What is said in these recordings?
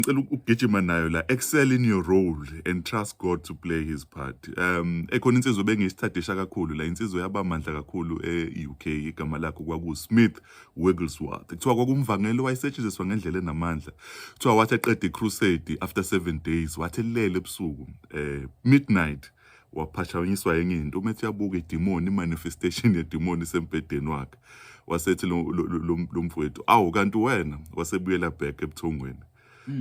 Ngicela ukugijima nayo la, excel in your role and trust God to play his part. Ekhona insizwe bengiyisithadisha kakhulu la, insizwe yabamandla kakhulu e-UK, igama lakho kwakuSmith Wigglesworth. Kuthiwa kwakumvangelo wayesetshenziswa ngendlela enamandla. Kuthiwa wathi eqeda i-crusade after 7 days, wathi lele ebusuku, midnight, waphashanyiswa yenye into. Umethi yabuka idemoni, i-manifestation yedemoni isembhedeni wakhe. Wasethi lo mfowethu, awu kanti wena, wasebuyela back ebuthongweni.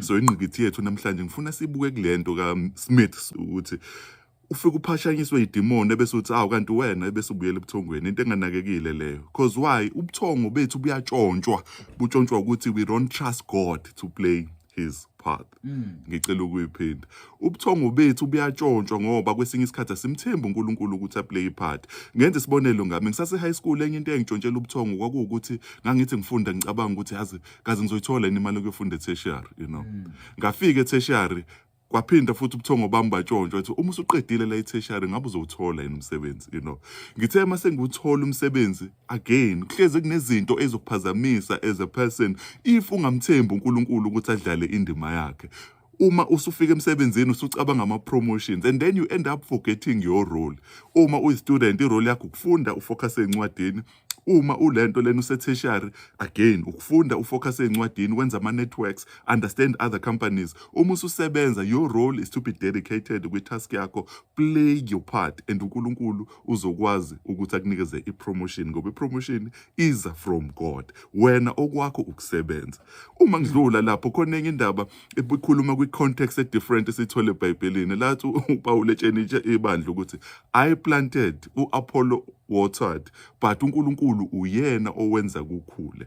So ingqikithi yethu namhlanje ngifuna sibuke kulento kaSmith ukuthi ufike uphashanyiswe idemoni ebese uthi awu kanti wena ebese ubuyela ebuthongweni, into enganakekile leyo. Because why? Ubuthongo bethu buyatshontshwa, butshontshwa ukuthi we don't trust God to play his part. Ngicela ukuyiphinda. Ubuthongo bethu buyatshontshwa ngoba kwesinye isikhathi asimthembi uNkulunkulu ukuthi aplay ipart. Ngenze isibonelo ngami ngisase high school, enye into engitshontshela ubuthongo kwakuwukuthi ngangithi ngifunda ngicabanga ukuthi yazi kaze ngizoyithola yini imali yokufunda etertiary, you know. Ngafika etertiary kwaphinda futhi ubuthongo bami batshontshwa ukuthi uma usuqedile la etertiary ngabe uzowuthola yini umsebenzi, you know. Ngithe mase ngiwuthola umsebenzi again kuhleze kunezinto ezokuphazamisa as a person if ungamthembi uNkulunkulu ukuthi adlale indima yakhe. Uma usufika emsebenzini usucabanga ama-promotions and then you end up forgetting your role. Uma uyi-student irole yakho ukufunda ufocus encwadini. Uma ulento lena usetertiary again ukufunda ufocus encwadini, wenza ama-networks, understand other companies. Uma ususebenza your role is to be dedicated kwi-task yakho, play your part and uNkulunkulu uzokwazi ukuthi akunikeze i-promotion ngoba i-promotion is from God. Wena okwakho ukusebenza. Uma ngidlula lapho khona enye indaba ebukhuluma kwi-context e-different esithole eBhayibhelini lathi uPawulu etshena ibandla ukuthi I planted, u-Apollo watered, but uNkulunkulu uyena owenza kukhule.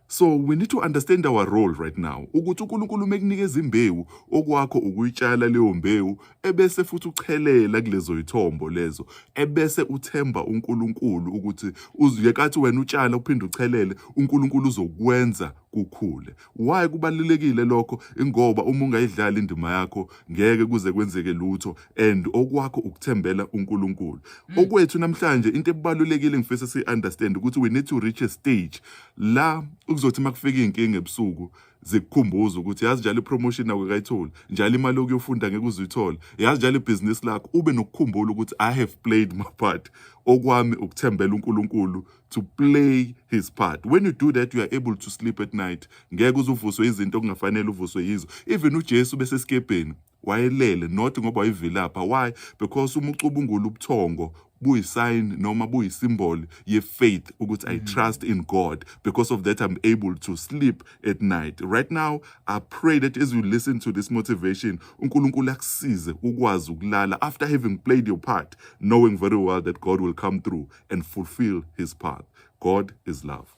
So we need to understand our role right now. Ukuthi uNkulunkulu mekunikeza imbewu, okwakho ukuyitshala leyo mbewu, ebese futhi uchelela kulezo ithombo lezo, ebese uthemba uNkulunkulu ukuthi uzuyekathi wena utshala uphinde uchelele, uNkulunkulu uzokwenza kukhule. Why kubalulekile lokho? Ingoba uma ungayidlala indima yakho ngeke kuze kwenzeke lutho and okwakho ukuthembela uNkulunkulu. Okwethu namhlanje into ebalulekile ngifisa si-understand ukuthi we need to reach a stage la kuzothi makufika inkinga ebusuku zikukhumbuza ukuthi yazi njalo i-promotion yakho kayitholi, njalo imali yokuyofunda ngeke uzuyithola, yazi njalo ibhizinisi lakho ube nokukhumbula ukuthi I have played my part. Okwami ukuthembela uNkulunkulu to play his part. When you do that, you are able to sleep at night. Ngeke uzuvuswe izinto okungafanele uvuswe yizo. Even uJesu bese skepeni wayelele not ngoba wayivilapha. Why? Because uma ucubungula ubuthongo buyi-sign noma buyi-symbol ye-faith ukuthi I trust in God. Because of that I'm able to sleep at night. Right now I pray that as you listen to this motivation, uNkulunkulu akusize ukwazi ukulala after having played your part, knowing very well that God will come through and fulfill his part. God is love.